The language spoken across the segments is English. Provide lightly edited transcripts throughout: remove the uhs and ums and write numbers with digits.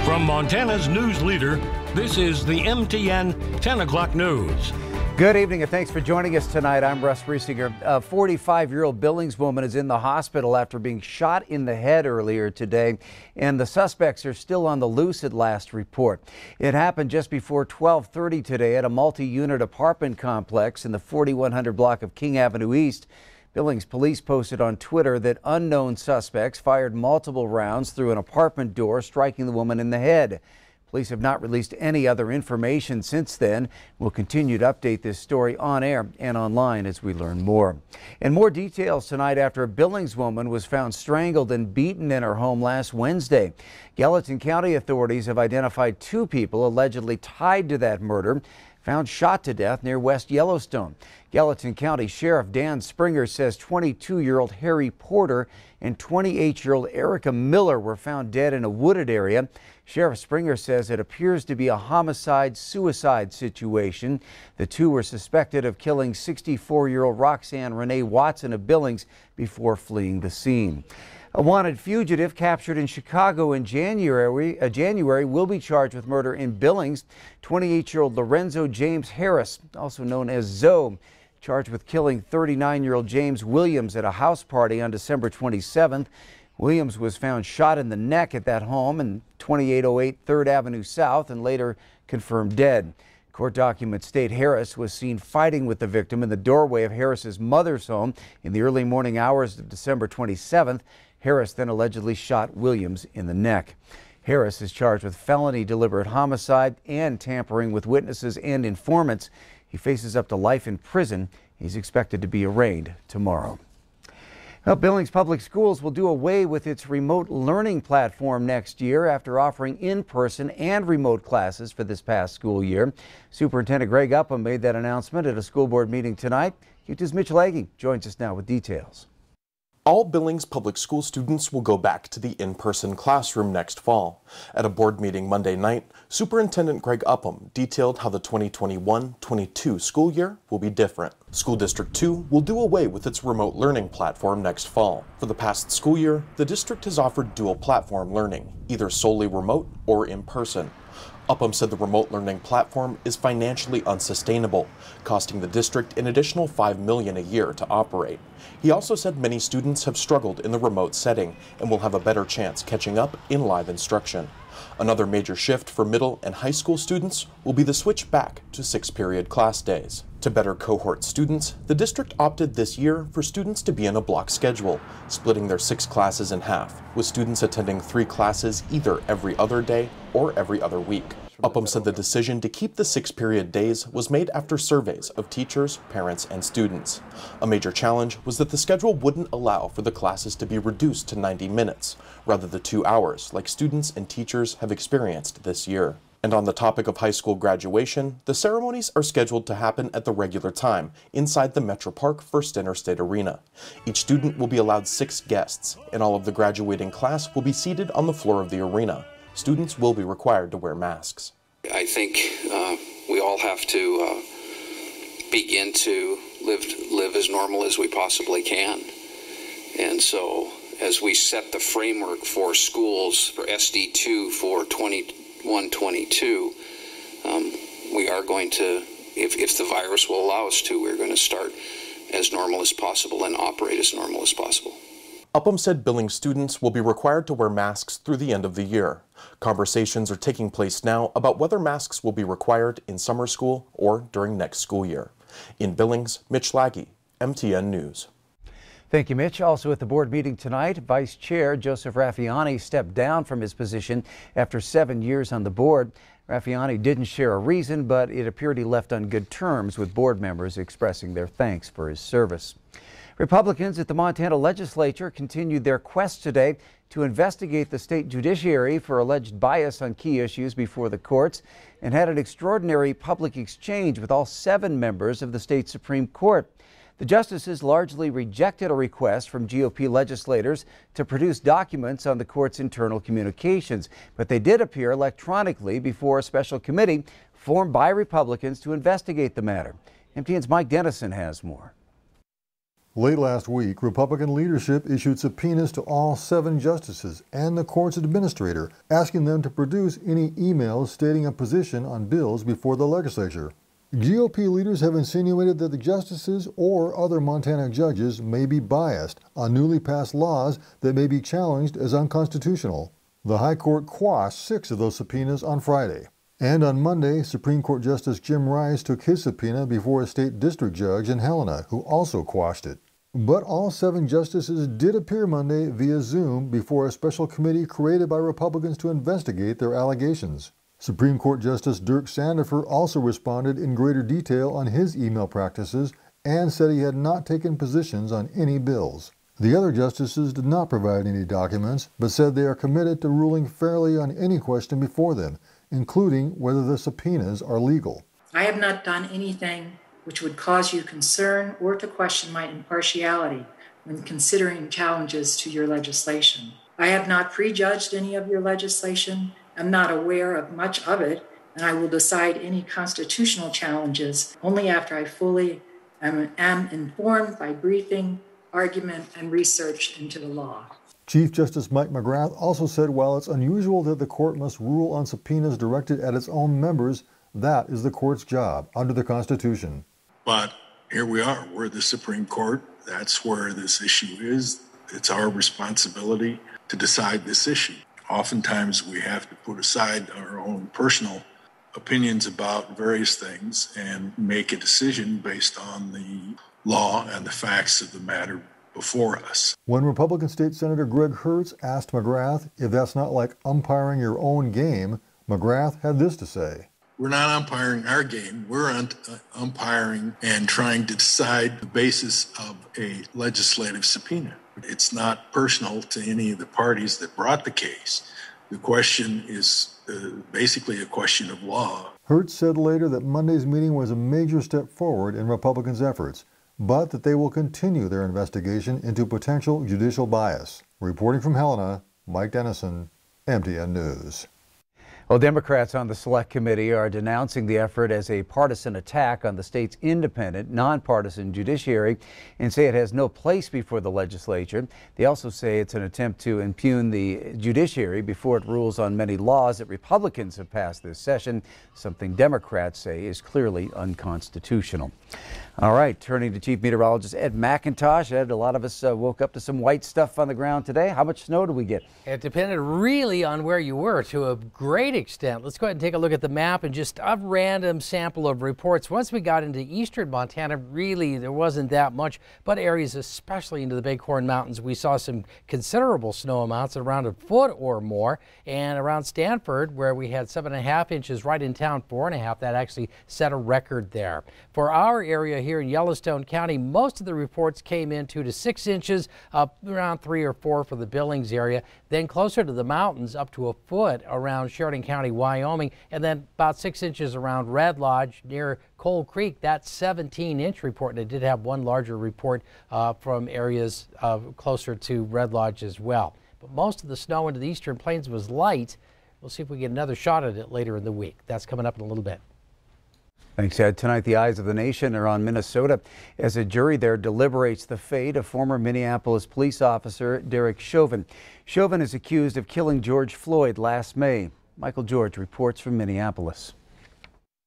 From Montana's news leader, this is the MTN 10 o'clock news. Good evening and thanks for joining us tonight. I'm Russ Riesinger. A 45-year-old Billings woman is in the hospital after being shot in the head earlier today, and the suspects are still on the loose at last report. It happened just before 12:30 today at a multi-unit apartment complex in the 4100 block of King Avenue East. Billings police posted on Twitter that unknown suspects fired multiple rounds through an apartment door, striking the woman in the head. Police have not released any other information since then. We'll continue to update this story on air and online as we learn more. And more details tonight after a Billings woman was found strangled and beaten in her home last Wednesday. Gallatin County authorities have identified two people allegedly tied to that murder, found shot to death near West Yellowstone. Gallatin County Sheriff Dan Springer says 22-year-old Harry Porter and 28-year-old Erica Miller were found dead in a wooded area. Sheriff Springer says it appears to be a homicide-suicide situation. The two were suspected of killing 64-year-old Roxanne Renee Watson of Billings before fleeing the scene. A wanted fugitive captured in Chicago in January will be charged with murder in Billings. 28-year-old Lorenzo James Harris, also known as Zoe, charged with killing 39-year-old James Williams at a house party on December 27th. Williams was found shot in the neck at that home in 2808 3rd Avenue South and later confirmed dead. Court documents state Harris was seen fighting with the victim in the doorway of Harris's mother's home in the early morning hours of December 27th. Harris then allegedly shot Williams in the neck. Harris is charged with felony deliberate homicide and tampering with witnesses and informants. He faces up to life in prison. He's expected to be arraigned tomorrow. Well, Billings Public Schools will do away with its remote learning platform next year after offering in-person and remote classes for this past school year. Superintendent Greg Upham made that announcement at a school board meeting tonight. Q2's Mitch Legge joins us now with details. All Billings Public School students will go back to the in-person classroom next fall. At a board meeting Monday night, Superintendent Greg Upham detailed how the 2021-22 school year will be different. School District 2 will do away with its remote learning platform next fall. For the past school year, the district has offered dual platform learning, either solely remote or in person. Upham said the remote learning platform is financially unsustainable, costing the district an additional $5 million a year to operate. He also said many students have struggled in the remote setting and will have a better chance catching up in live instruction. Another major shift for middle and high school students will be the switch back to 6-period class days. To better cohort students, the district opted this year for students to be in a block schedule, splitting their 6 classes in half, with students attending 3 classes either every other day or every other week. Upham said the decision to keep the 6-period days was made after surveys of teachers, parents, and students. A major challenge was that the schedule wouldn't allow for the classes to be reduced to 90 minutes, rather than 2 hours like students and teachers have experienced this year. And on the topic of high school graduation, the ceremonies are scheduled to happen at the regular time inside the Metro Park First Interstate Arena. Each student will be allowed 6 guests, and all of the graduating class will be seated on the floor of the arena. Students will be required to wear masks. I think we all have to begin to live as normal as we possibly can. And so as we set the framework for schools for SD2 for 21-22, we are going to, if the virus will allow us to, we're going to start as normal as possible and operate as normal as possible. Upham said Billings students will be required to wear masks through the end of the year. Conversations are taking place now about whether masks will be required in summer school or during next school year. In Billings, Mitch Legge, MTN News. Thank you, Mitch. Also at the board meeting tonight, Vice Chair Joseph Raffiani stepped down from his position after 7 years on the board. Raffiani didn't share a reason, but it appeared he left on good terms with board members expressing their thanks for his service. Republicans at the Montana legislature continued their quest today to investigate the state judiciary for alleged bias on key issues before the courts and had an extraordinary public exchange with all 7 members of the state Supreme Court. The justices largely rejected a request from GOP legislators to produce documents on the court's internal communications, but they did appear electronically before a special committee formed by Republicans to investigate the matter. MTN's Mike Dennison has more. Late last week, Republican leadership issued subpoenas to all 7 justices and the court's administrator, asking them to produce any emails stating a position on bills before the legislature. GOP leaders have insinuated that the justices or other Montana judges may be biased on newly passed laws that may be challenged as unconstitutional. The High Court quashed 6 of those subpoenas on Friday. And on Monday, Supreme Court Justice Jim Rice took his subpoena before a state district judge in Helena, who also quashed it. But all 7 justices did appear Monday via Zoom before a special committee created by Republicans to investigate their allegations. Supreme Court Justice Dirk Sandifer also responded in greater detail on his email practices and said he had not taken positions on any bills. The other justices did not provide any documents, but said they are committed to ruling fairly on any question before them, including whether the subpoenas are legal. I have not done anything which would cause you concern or to question my impartiality when considering challenges to your legislation. I have not prejudged any of your legislation, am not aware of much of it, and I will decide any constitutional challenges only after I fully am informed by briefing, argument, and research into the law. Chief Justice Mike McGrath also said while it's unusual that the court must rule on subpoenas directed at its own members, that is the court's job under the Constitution. But here we are. We're the Supreme Court. That's where this issue is. It's our responsibility to decide this issue. Oftentimes we have to put aside our own personal opinions about various things and make a decision based on the law and the facts of the matter before us. When Republican State Senator Greg Hertz asked McGrath if that's not like umpiring your own game, McGrath had this to say. We're not umpiring our game. We're umpiring and trying to decide the basis of a legislative subpoena. It's not personal to any of the parties that brought the case. The question is basically a question of law. Hertz said later that Monday's meeting was a major step forward in Republicans' efforts, but that they will continue their investigation into potential judicial bias. Reporting from Helena, Mike Dennison, MTN News. Well, Democrats on the Select Committee are denouncing the effort as a partisan attack on the state's independent, nonpartisan judiciary and say it has no place before the legislature. They also say it's an attempt to impugn the judiciary before it rules on many laws that Republicans have passed this session, something Democrats say is clearly unconstitutional. All right, turning to Chief Meteorologist Ed McIntosh. Ed, a lot of us woke up to some white stuff on the ground today. How much snow do we get? It depended really on where you were to a great extent. Let's go ahead and take a look at the map and just a random sample of reports. Once we got into eastern Montana, really there wasn't that much, but areas especially into the Bighorn Mountains, we saw some considerable snow amounts, around a foot or more. And around Stanford, where we had 7.5 inches, right in town 4.5, that actually set a record there. For our area here in Yellowstone County, most of the reports came in 2 to 6 inches, up around 3 or 4 for the Billings area. Then closer to the mountains, up to a foot around Sheridan County, Wyoming, and then about 6 inches around Red Lodge near Coal Creek. That's 17-inch report, and it did have one larger report from areas closer to Red Lodge as well. But most of the snow into the eastern plains was light. We'll see if we get another shot at it later in the week. That's coming up in a little bit. Thanks, Ed. Tonight, the eyes of the nation are on Minnesota as a jury there deliberates the fate of former Minneapolis police officer Derek Chauvin. Chauvin is accused of killing George Floyd last May. Michael George reports from Minneapolis.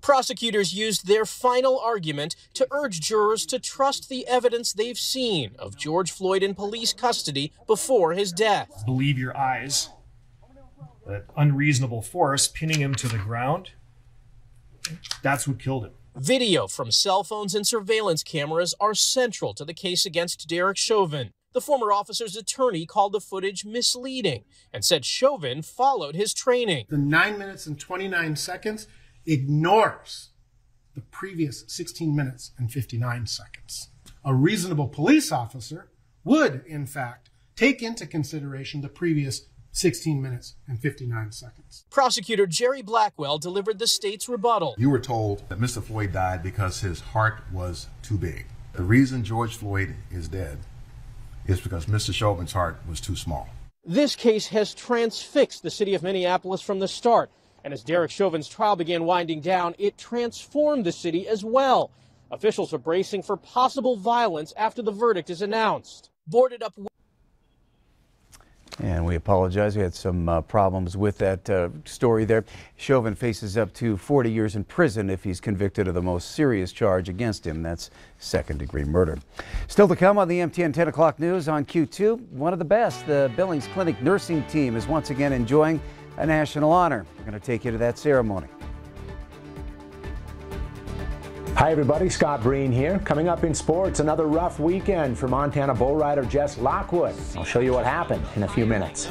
Prosecutors used their final argument to urge jurors to trust the evidence they've seen of George Floyd in police custody before his death. Believe your eyes. That unreasonable force pinning him to the ground, that's what killed him. Video from cell phones and surveillance cameras are central to the case against Derek Chauvin. The former officer's attorney called the footage misleading and said Chauvin followed his training. The 9 minutes and 29 seconds ignores the previous 16 minutes and 59 seconds. A reasonable police officer would, in fact, take into consideration the previous 16 minutes and 59 seconds. Prosecutor Jerry Blackwell delivered the state's rebuttal. You were told that Mr. Floyd died because his heart was too big. The reason George Floyd is dead is because Mr. Chauvin's heart was too small. This case has transfixed the city of Minneapolis from the start. And as Derek Chauvin's trial began winding down, it transformed the city as well. Officials are bracing for possible violence after the verdict is announced. Boarded up. And we apologize. We had some problems with that story there. Chauvin faces up to 40 years in prison if he's convicted of the most serious charge against him. That's second-degree murder. Still to come on the MTN 10 o'clock news on Q2. One of the best, the Billings Clinic nursing team is once again enjoying a national honor. We're going to take you to that ceremony. Hi everybody, Scott Breen here. Coming up in sports, another rough weekend for Montana bull rider Jess Lockwood. I'll show you what happened in a few minutes.